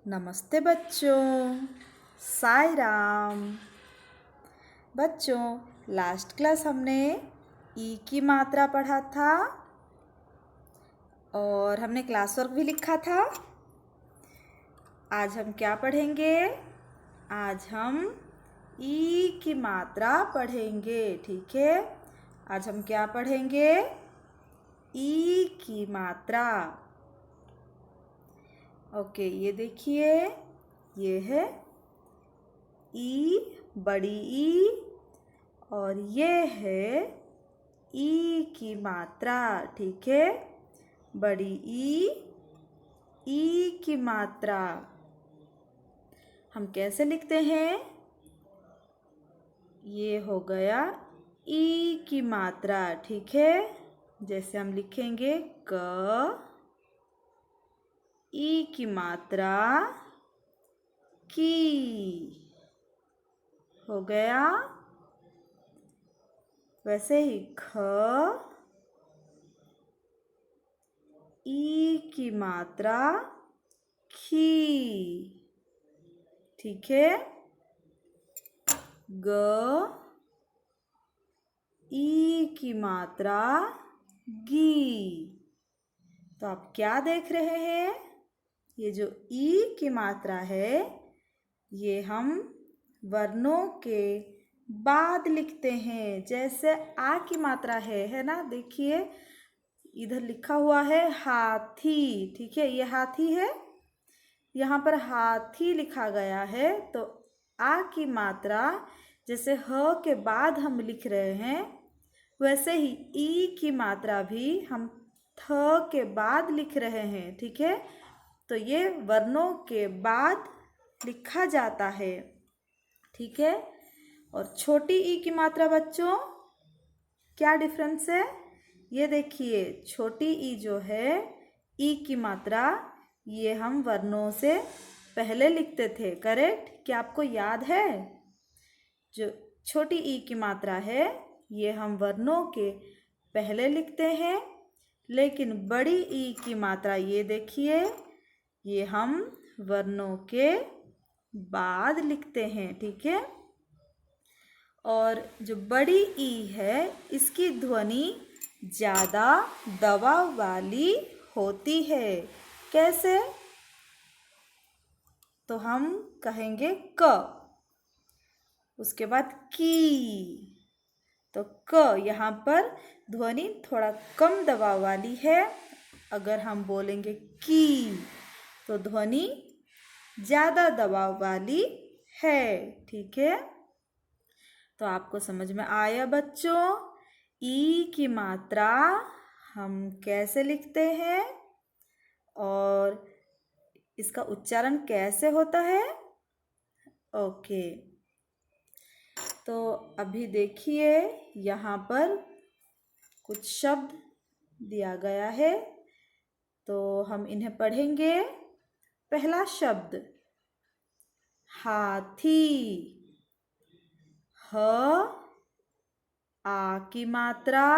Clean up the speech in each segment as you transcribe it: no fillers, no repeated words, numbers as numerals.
नमस्ते बच्चों, साई राम। बच्चों, लास्ट क्लास हमने ई की मात्रा पढ़ा था और हमने क्लास वर्क भी लिखा था। आज हम क्या पढ़ेंगे? आज हम ई की मात्रा पढ़ेंगे, ठीक है? आज हम क्या पढ़ेंगे? ई की मात्रा। ओके, ये देखिए, ये है ई, बड़ी ई, और ये है ई की मात्रा, ठीक है? बड़ी ई की मात्रा। हम कैसे लिखते हैं? ये हो गया ई की मात्रा, ठीक है? जैसे हम लिखेंगे क, ई की मात्रा की, हो गया। वैसे ही ख, ई की मात्रा खी, ठीक है? ग, ई की मात्रा गी। तो आप क्या देख रहे हैं? ये जो ई की मात्रा है, ये हम वर्णों के बाद लिखते हैं। जैसे आ की मात्रा है ना? देखिए, इधर लिखा हुआ है हाथी, ठीक है? ये हाथी है, यहाँ पर हाथी लिखा गया है। तो आ की मात्रा जैसे ह के बाद हम लिख रहे हैं, वैसे ही ई की मात्रा भी हम थ के बाद लिख रहे हैं, ठीक है? तो ये वर्णों के बाद लिखा जाता है, ठीक है? और छोटी ई की मात्रा बच्चों, क्या डिफरेंस है? ये देखिए, छोटी ई जो है, ई की मात्रा, ये हम वर्णों से पहले लिखते थे, करेक्ट? क्या आपको याद है? जो छोटी ई की मात्रा है, ये हम वर्णों के पहले लिखते हैं, लेकिन बड़ी ई की मात्रा, ये देखिए, ये हम वर्णों के बाद लिखते हैं, ठीक है? और जो बड़ी ई है, इसकी ध्वनि ज़्यादा दबाव वाली होती है। कैसे? तो हम कहेंगे क, उसके बाद की। तो क यहाँ पर ध्वनि थोड़ा कम दबाव वाली है। अगर हम बोलेंगे की, तो ध्वनि ज़्यादा दबाव वाली है, ठीक है? तो आपको समझ में आया बच्चों, ई की मात्रा हम कैसे लिखते हैं और इसका उच्चारण कैसे होता है? ओके, तो अभी देखिए, यहाँ पर कुछ शब्द दिया गया है, तो हम इन्हें पढ़ेंगे। पहला शब्द हाथी। ह, आ की मात्रा,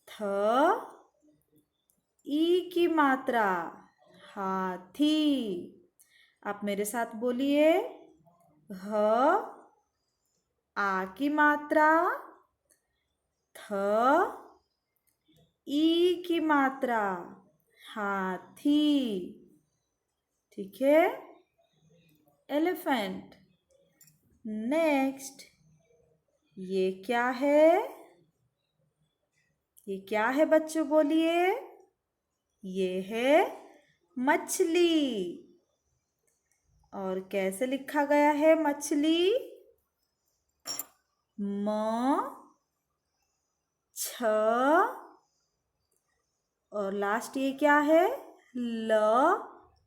थ, ई की मात्रा, हाथी। आप मेरे साथ बोलिए, ह, आ की मात्रा, थ, ई की मात्रा, हाथी, ठीक है? एलिफेंट। नेक्स्ट, ये क्या है? ये क्या है बच्चों, बोलिए? ये है मछली। और कैसे लिखा गया है मछली? म, छ, और लास्ट ये क्या है? ल,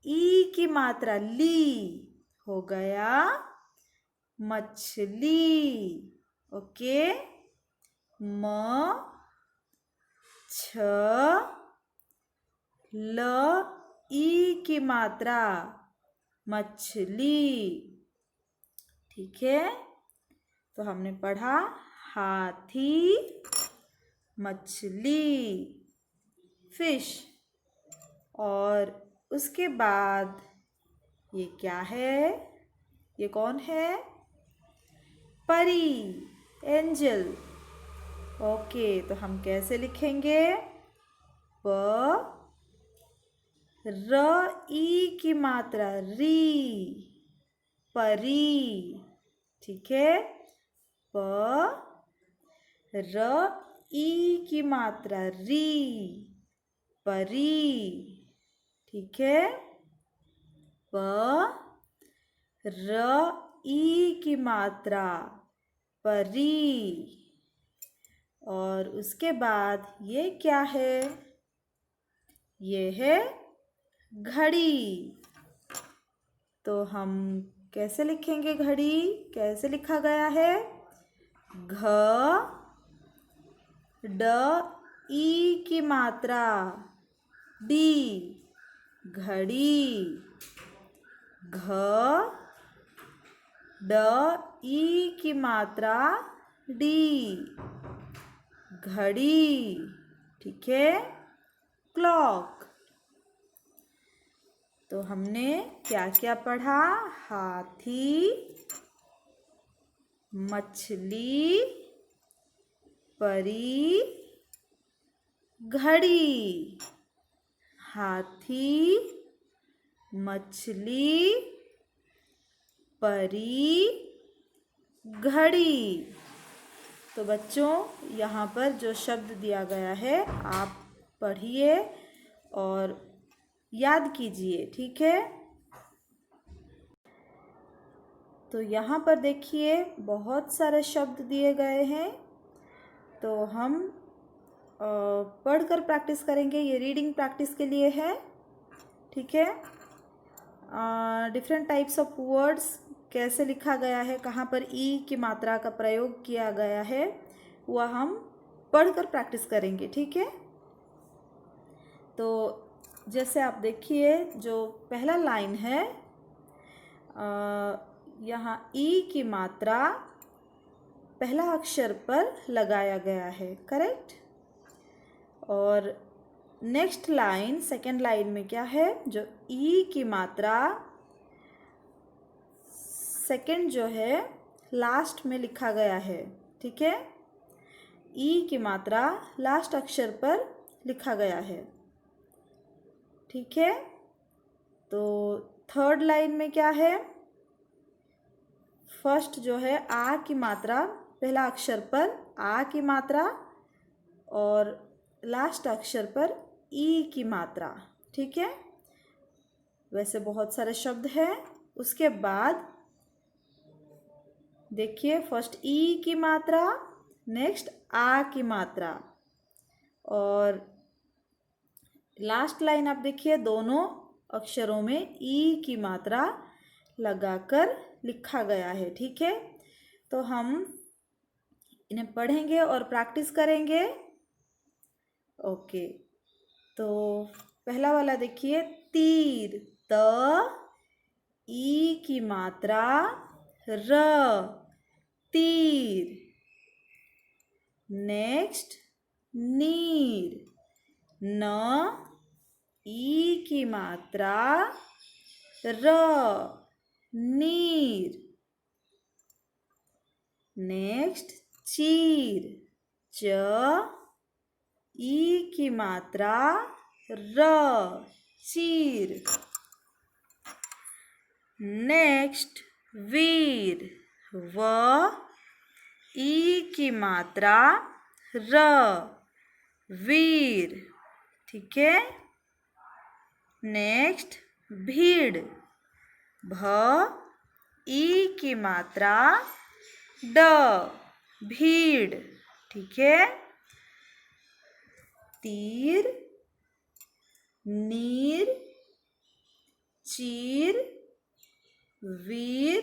ई की मात्रा, ली, हो गया मछली। ओके, म, छ, ल, ई की मात्रा, मछली, ठीक है? तो हमने पढ़ा हाथी, मछली, फिश, और उसके बाद ये क्या है? ये कौन है? परी, एंजल। ओके, तो हम कैसे लिखेंगे? प र ई की मात्रा री, परी। ठीक है, प र ई की मात्रा री, परी। ठीक है, प र ई की मात्रा परी। और उसके बाद ये क्या है? ये है घड़ी। तो हम कैसे लिखेंगे घड़ी? कैसे लिखा गया है? घ ड ई की मात्रा डी, घड़ी। घ ड ई की मात्रा डी, घड़ी। ठीक है, क्लॉक। तो हमने क्या क्या पढ़ा? हाथी, मछली, परी, घड़ी। हाथी, मछली, परी, घड़ी। तो बच्चों, यहाँ पर जो शब्द दिया गया है आप पढ़िए और याद कीजिए। ठीक है, तो यहाँ पर देखिए बहुत सारे शब्द दिए गए हैं। तो हम पढ़कर प्रैक्टिस करेंगे। ये रीडिंग प्रैक्टिस के लिए है। ठीक है, डिफरेंट टाइप्स ऑफ वर्ड्स कैसे लिखा गया है, कहाँ पर ई की मात्रा का प्रयोग किया गया है, वह हम पढ़कर प्रैक्टिस करेंगे। ठीक है, तो जैसे आप देखिए जो पहला लाइन है, यहाँ ई की मात्रा पहला अक्षर पर लगाया गया है, करेक्ट। और नेक्स्ट लाइन, सेकेंड लाइन में क्या है? जो ई की मात्रा सेकेंड जो है लास्ट में लिखा गया है। ठीक है, ई की मात्रा लास्ट अक्षर पर लिखा गया है। ठीक है, तो थर्ड लाइन में क्या है? फर्स्ट जो है आ की मात्रा पहला अक्षर पर आ की मात्रा और लास्ट अक्षर पर ई की मात्रा। ठीक है, वैसे बहुत सारे शब्द हैं। उसके बाद देखिए फर्स्ट ई की मात्रा, नेक्स्ट आ की मात्रा और लास्ट लाइन आप देखिए दोनों अक्षरों में ई की मात्रा लगाकर लिखा गया है। ठीक है, तो हम इन्हें पढ़ेंगे और प्रैक्टिस करेंगे। ओके, तो पहला वाला देखिए, तीर, त ई की मात्रा र, तीर। नेक्स्ट, नीर, न ई की मात्रा र, नीर। नेक्स्ट, चीर, च ई की मात्रा र, चीर। नेक्स्ट, वीर, व ई की मात्रा र, वीर। ठीक है, नेक्स्ट, भीड़, भ ई की मात्रा ड, भीड़। ठीक है, तीर, नीर, चीर, वीर,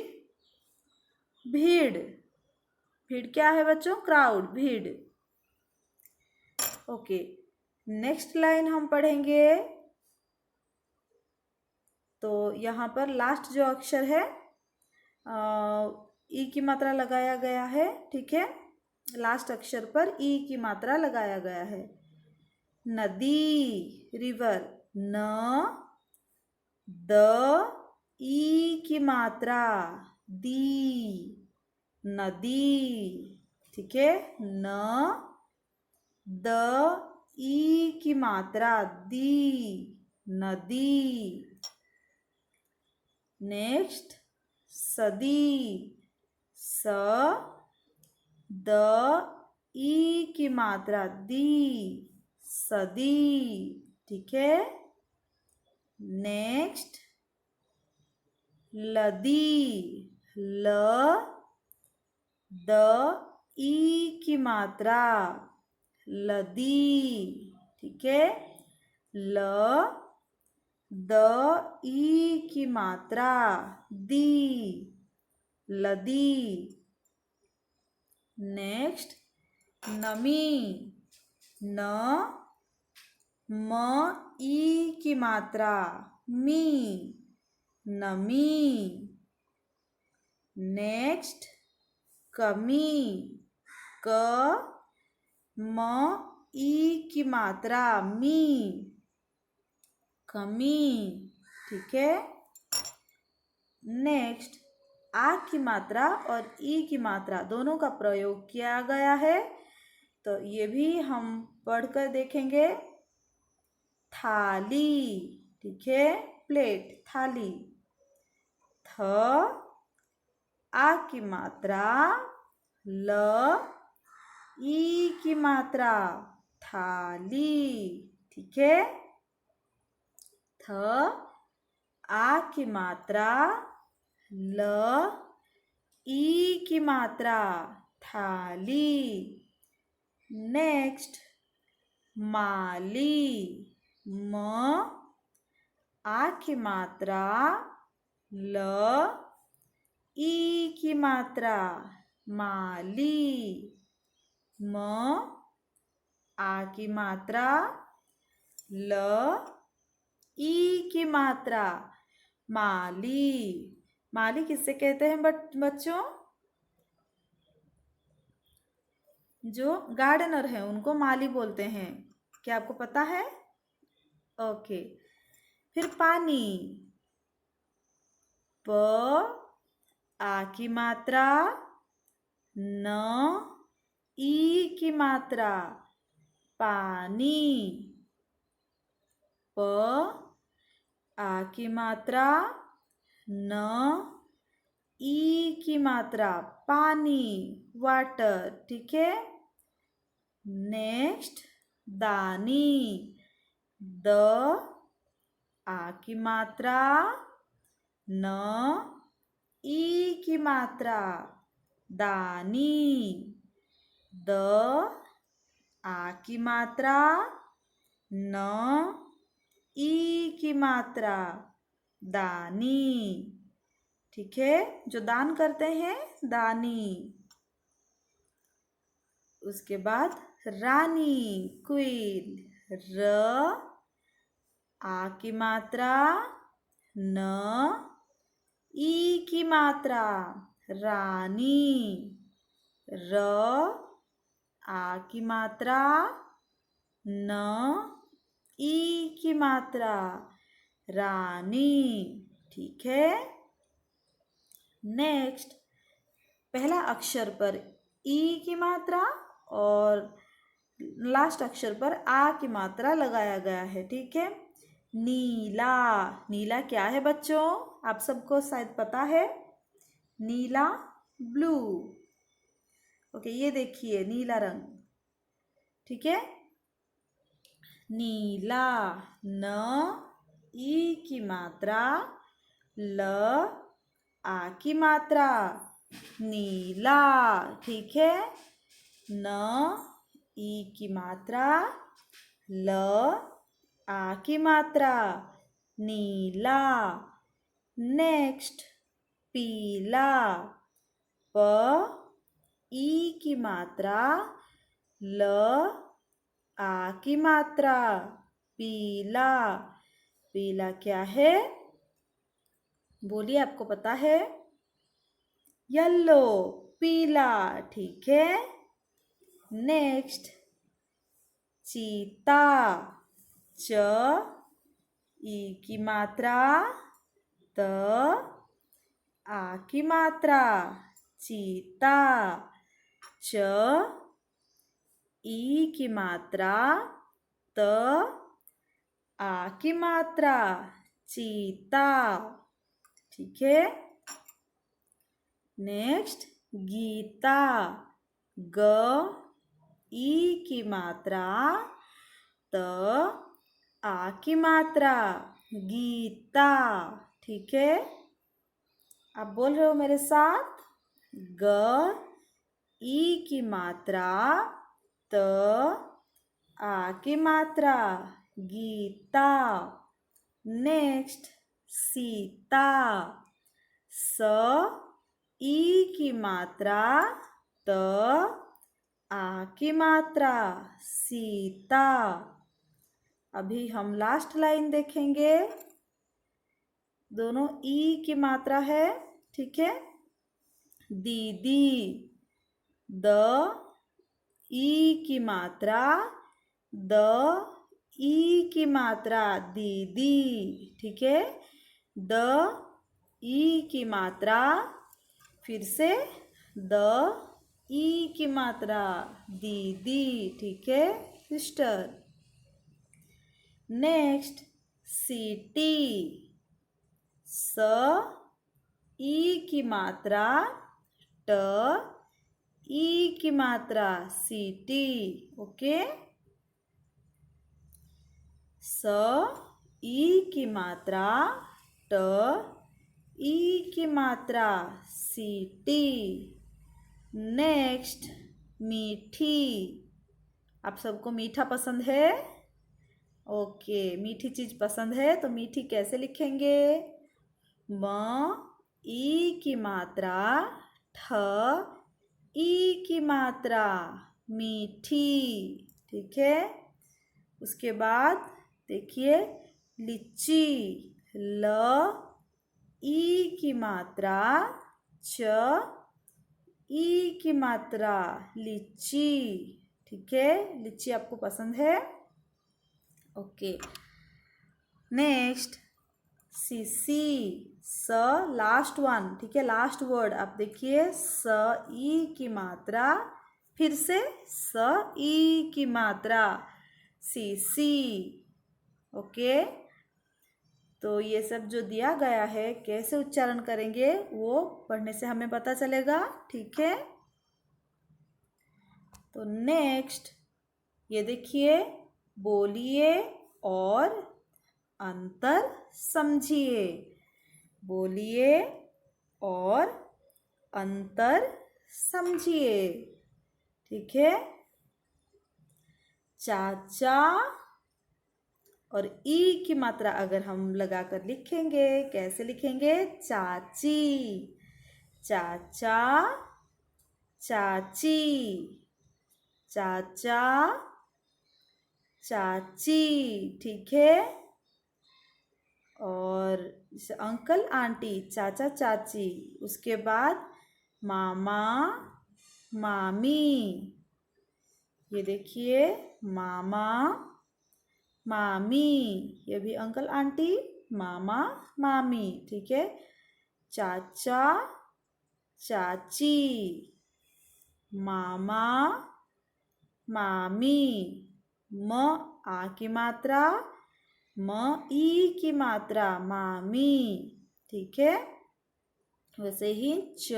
भीड़। भीड़ क्या है बच्चों? क्राउड, भीड़। ओके, नेक्स्ट लाइन हम पढ़ेंगे। तो यहाँ पर लास्ट जो अक्षर है ई की मात्रा लगाया गया है। ठीक है, लास्ट अक्षर पर ई की मात्रा लगाया गया है। नदी, रिवर, न द ई की मात्रा दी, नदी। ठीक है, न द ई की मात्रा दी, नदी। नेक्स्ट सदी, स द ई की मात्रा दी, सदी। ठीक है, नेक्स्ट लदी, ल द ई की मात्रा, लदी। ठीक है, ल द ई की मात्रा दी, लदी। नेक्स्ट नमी, न म ई की मात्रा मी, नमी। नेक्स्ट कमी, क म ई की मात्रा मी, कमी। ठीक है, नेक्स्ट आ की मात्रा और ई की मात्रा दोनों का प्रयोग किया गया है, तो ये भी हम पढ़कर देखेंगे। थाली, ठीक है, प्लेट, थाली। थ आ की मात्रा, ल ई की मात्रा, थाली। ठीक है, थ आ की मात्रा, ल ई की मात्रा, थाली। नेक्स्ट माली, म आ की मात्रा, ल ई की मात्रा, माली। म आ की मात्रा, ल ई की मात्रा, माली। माली किससे कहते हैं बच्चों? जो गार्डनर हैं उनको माली बोलते हैं। क्या आपको पता है? ओके, फिर पानी, प आ की मात्रा, न ई की मात्रा, पानी। प आ की मात्रा, न ई की मात्रा, पानी, वाटर। ठीक है, नेक्स्ट दानी, द आ की मात्रा, न ई की मात्रा, दानी। द आ की मात्रा, न ई की मात्रा, दानी। ठीक है, जो दान करते हैं, दानी। उसके बाद रानी, क्वीन, र आ की मात्रा, न ई की मात्रा, रानी। र आ की मात्रा, न ई की मात्रा, रानी। ठीक है, नेक्स्ट पहला अक्षर पर ई की मात्रा और लास्ट अक्षर पर आ की मात्रा लगाया गया है। ठीक है, नीला, नीला क्या है बच्चों? आप सबको शायद पता है, नीला, ब्लू। ओके, ये देखिए नीला रंग। ठीक है, नीला, न ई की मात्रा, ल आ की मात्रा, नीला। ठीक है, न ई की मात्रा, ल आ की मात्रा, नीला। नेक्स्ट पीला, प ई की मात्रा, ल आ की मात्रा, पीला। पीला क्या है? बोलिए, आपको पता है? येलो, पीला। ठीक है, नेक्स्ट चीता, च ई की मात्रा, त आ की मात्रा चीता। च ई की मात्रा त आ की मात्रा चीता। ठीक है। नेक्स्ट गीता। ग ई की मात्रा त आ की मात्रा गीता। ठीक है। आप बोल रहे हो मेरे साथ। ग ई की मात्रा त आ की मात्रा गीता। नेक्स्ट सीता। स ई की मात्रा त आ की मात्रा सीता। अभी हम लास्ट लाइन देखेंगे। दोनों ई की मात्रा है। ठीक है। दीदी। द ई की मात्रा द ई की मात्रा दीदी। ठीक है। द ई की मात्रा फिर से द ई की मात्रा दीदी। ठीक है सिस्टर। नेक्स्ट सीटी। स ई की मात्रा ट ई की मात्रा सीटी। ओके। स ई की मात्रा ट ई की मात्रा सीटी। नेक्स्ट मीठी। आप सबको मीठा पसंद है। ओके। मीठी चीज पसंद है तो मीठी कैसे लिखेंगे। म ई की मात्रा ठ ई की मात्रा मीठी। ठीक है। उसके बाद देखिए लीची। ल ई की मात्रा च ई की मात्रा लीची। ठीक है। लीची आपको पसंद है। ओके। Next CC. स लास्ट वन। ठीक है। लास्ट वर्ड आप देखिए स ई की मात्रा फिर से स ई की मात्रा सीसी। ओके। तो ये सब जो दिया गया है कैसे उच्चारण करेंगे वो पढ़ने से हमें पता चलेगा। ठीक है। तो नेक्स्ट ये देखिए बोलिए और अंतर समझिए। बोलिए और अंतर समझिए। ठीक है। चाचा और ई की मात्रा अगर हम लगाकर लिखेंगे कैसे लिखेंगे। चाची। चाचा चाची। चाचा चाची। ठीक है। और अंकल आंटी चाचा चाची। उसके बाद मामा मामी। ये देखिए मामा मामी। ये भी अंकल आंटी मामा मामी। ठीक है। चाचा चाची मामा मामी। म आ की मात्रा म ई की मात्रा मामी। ठीक है। वैसे ही च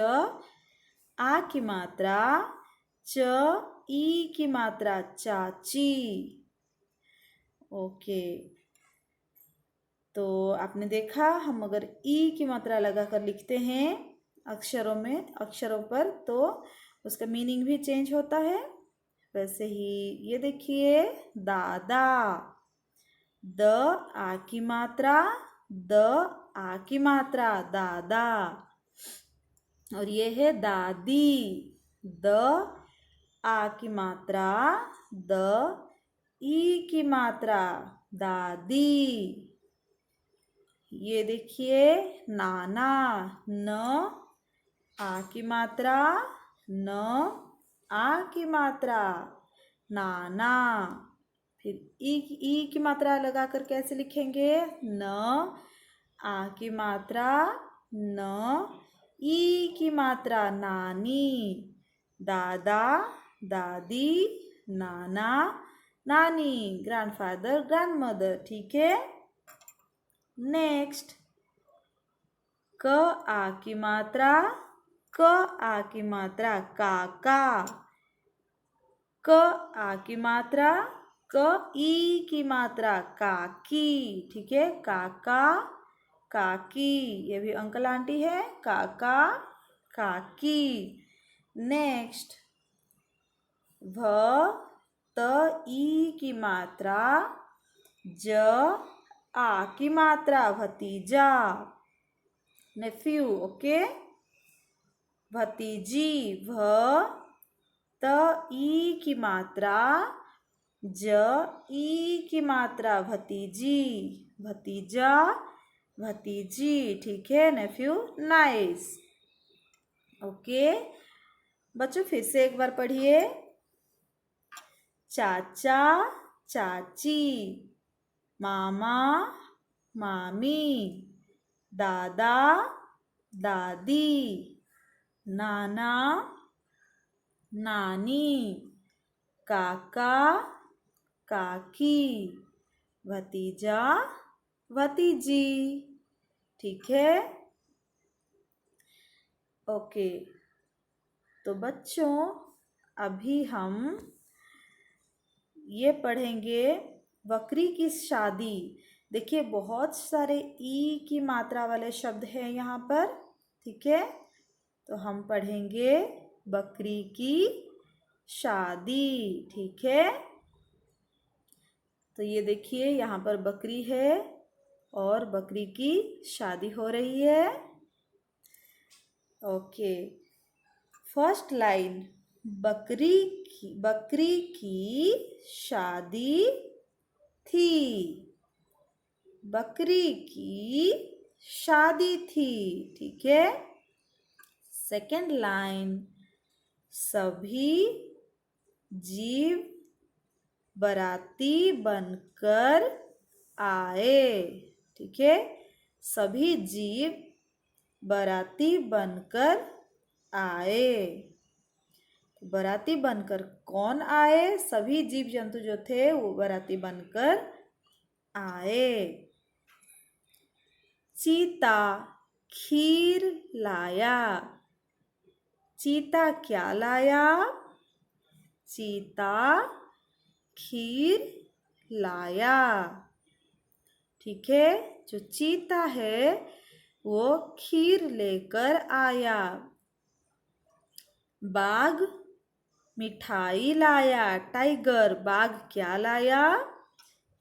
आ की मात्रा च ई की मात्रा चाची। ओके। तो आपने देखा हम अगर ई की मात्रा लगाकर लिखते हैं अक्षरों पर तो उसका मीनिंग भी चेंज होता है। वैसे ही ये देखिए दादा। द आ की मात्रा द आ की मात्रा दादा। और ये है दादी। द आ की मात्रा द ई की मात्रा दादी। ये देखिए नाना। न आ की मात्रा न आ की मात्रा नाना। फिर ई की मात्रा लगाकर कैसे लिखेंगे। न आ की मात्रा न, ई की मात्रा नानी, दादा दादी, नाना नानी, ग्रैंडफादर ग्रैंडमदर। ठीक है। नेक्स्ट, क आ की मात्रा, क आ की मात्रा काका, क आ की मात्रा, क ई की मात्रा काकी। ठीक है, काका काकी, ये भी अंकल आंटी है, काका काकी। नेक्स्ट, भ त ई की मात्रा, ज आ की मात्रा भतीजा, नेफ्यू। ओके, भतीजी, भ त ई की मात्रा, ज ई की मात्रा भतीजी, भतीजा भतीजी। ठीक है नेफ्यू, नाइस। ओके बच्चों, फिर से एक बार पढ़िए। चाचा चाची, मामा मामी, दादा दादी, नाना नानी, काका काकी, भतीजा भतीजी। ठीक है। ओके, तो बच्चों अभी हम ये पढ़ेंगे बकरी की शादी। देखिए बहुत सारे ई की मात्रा वाले शब्द हैं यहाँ पर। ठीक है, तो हम पढ़ेंगे बकरी की शादी। ठीक है, तो ये देखिए यहाँ पर बकरी है और बकरी की शादी हो रही है। ओके, फर्स्ट लाइन, बकरी की शादी थी, बकरी की शादी थी। ठीक है। सेकंड लाइन, सभी जीव बाराती बनकर आए। ठीक है, सभी जीव बाराती बनकर आए। बाराती बनकर कौन आए? सभी जीव जंतु जो थे वो बाराती बनकर आए। चीता खीर लाया, चीता क्या लाया? चीता खीर लाया। ठीक है, जो चीता है वो खीर लेकर आया। बाघ मिठाई लाया, टाइगर बाघ क्या लाया?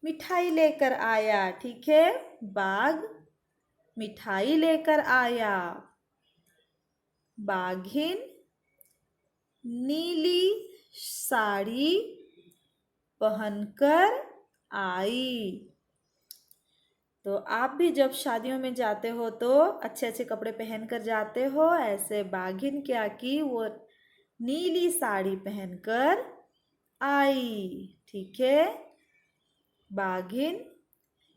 मिठाई लेकर आया। ठीक है, बाघ मिठाई लेकर आया। बाघिन नीली साड़ी पहनकर आई। तो आप भी जब शादियों में जाते हो तो अच्छे अच्छे कपड़े पहनकर जाते हो। ऐसे बाघिन क्या की, वो नीली साड़ी पहनकर आई। ठीक है, बाघिन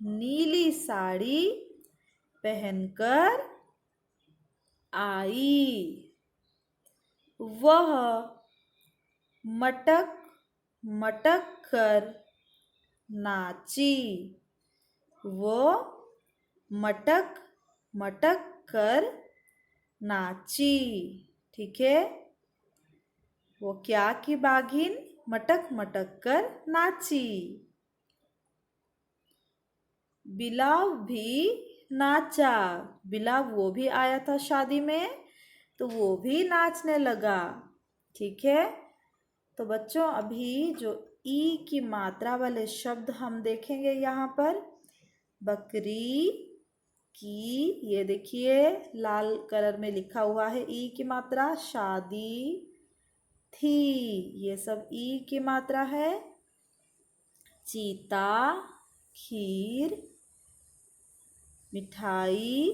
नीली साड़ी पहनकर आई। वह मटक मटक कर नाची, वो मटक मटक कर नाची। ठीक है, वो क्या की बाघिन मटक मटक कर नाची। बिलाव भी नाचा, बिलाव वो भी आया था शादी में तो वो भी नाचने लगा। ठीक है, तो बच्चों अभी जो ई की मात्रा वाले शब्द हम देखेंगे यहाँ पर, बकरी की, ये देखिए लाल कलर में लिखा हुआ है ई की मात्रा। शादी थी, ये सब ई की मात्रा है। चीता खीर, मिठाई,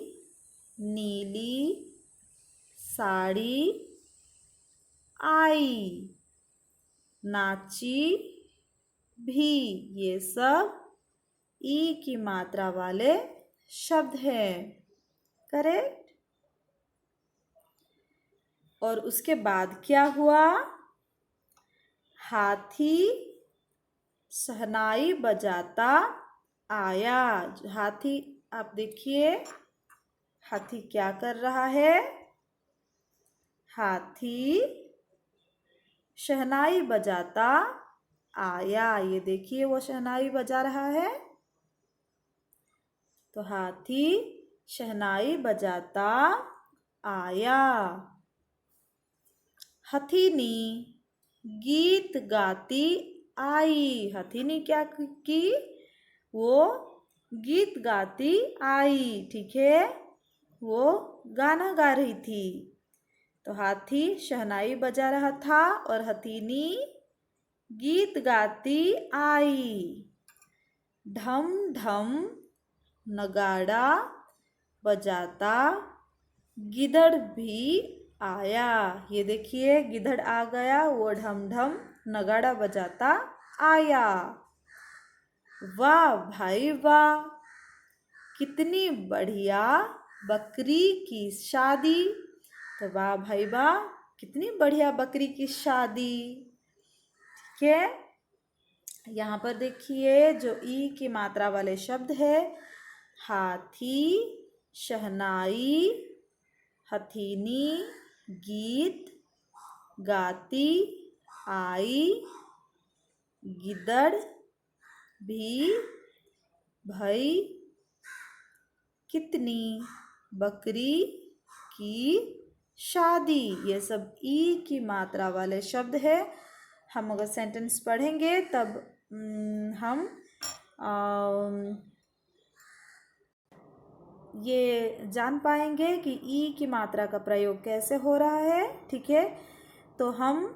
नीली साड़ी, आई, नाची भी, ये सब ई की मात्रा वाले शब्द है। करेक्ट। और उसके बाद क्या हुआ? हाथी शहनाई बजाता आया। हाथी, आप देखिए हाथी क्या कर रहा है? हाथी शहनाई बजाता आया। ये देखिए वो शहनाई बजा रहा है। तो हाथी शहनाई बजाता आया। हथिनी गीत गाती आई। हथिनी क्या की? वो गीत गाती आई। ठीक है, वो गाना गा रही थी। तो हाथी शहनाई बजा रहा था और हथिनी गीत गाती आई। ढम ढम नगाड़ा बजाता गिदड़ भी आया। ये देखिए गिदड़ आ गया, वो ढम ढम नगाड़ा बजाता आया। वाह भाई वाह, कितनी बढ़िया बकरी की शादी। तो वाह भाई वाह, कितनी बढ़िया बकरी की शादी। ठीक है, यहाँ पर देखिए जो ई की मात्रा वाले शब्द है, हाथी, शहनाई, हथीनी, गीत गाती आई, गिदड़ भी भई, कितनी बकरी की शादी। ये सब ई की मात्रा वाले शब्द है। हम अगर सेंटेंस पढ़ेंगे तब हम ये जान पाएंगे कि ई की मात्रा का प्रयोग कैसे हो रहा है। ठीक है, तो हम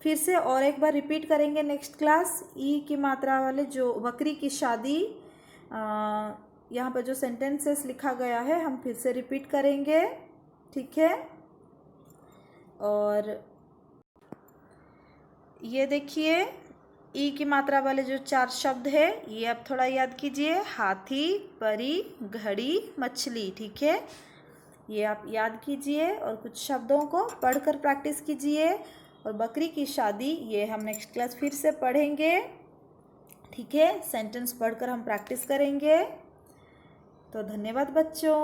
फिर से और एक बार रिपीट करेंगे नेक्स्ट क्लास। ई की मात्रा वाले जो बकरी की शादी, यहाँ पर जो सेंटेंसेस लिखा गया है हम फिर से रिपीट करेंगे। ठीक है, और ये देखिए ई की मात्रा वाले जो 4 शब्द है ये आप थोड़ा याद कीजिए। हाथी, परी, घड़ी, मछली। ठीक है, ये आप याद कीजिए और कुछ शब्दों को पढ़कर प्रैक्टिस कीजिए। और बकरी की शादी ये हम नेक्स्ट क्लास फिर से पढ़ेंगे। ठीक है, सेंटेंस पढ़कर हम प्रैक्टिस करेंगे। तो धन्यवाद बच्चों।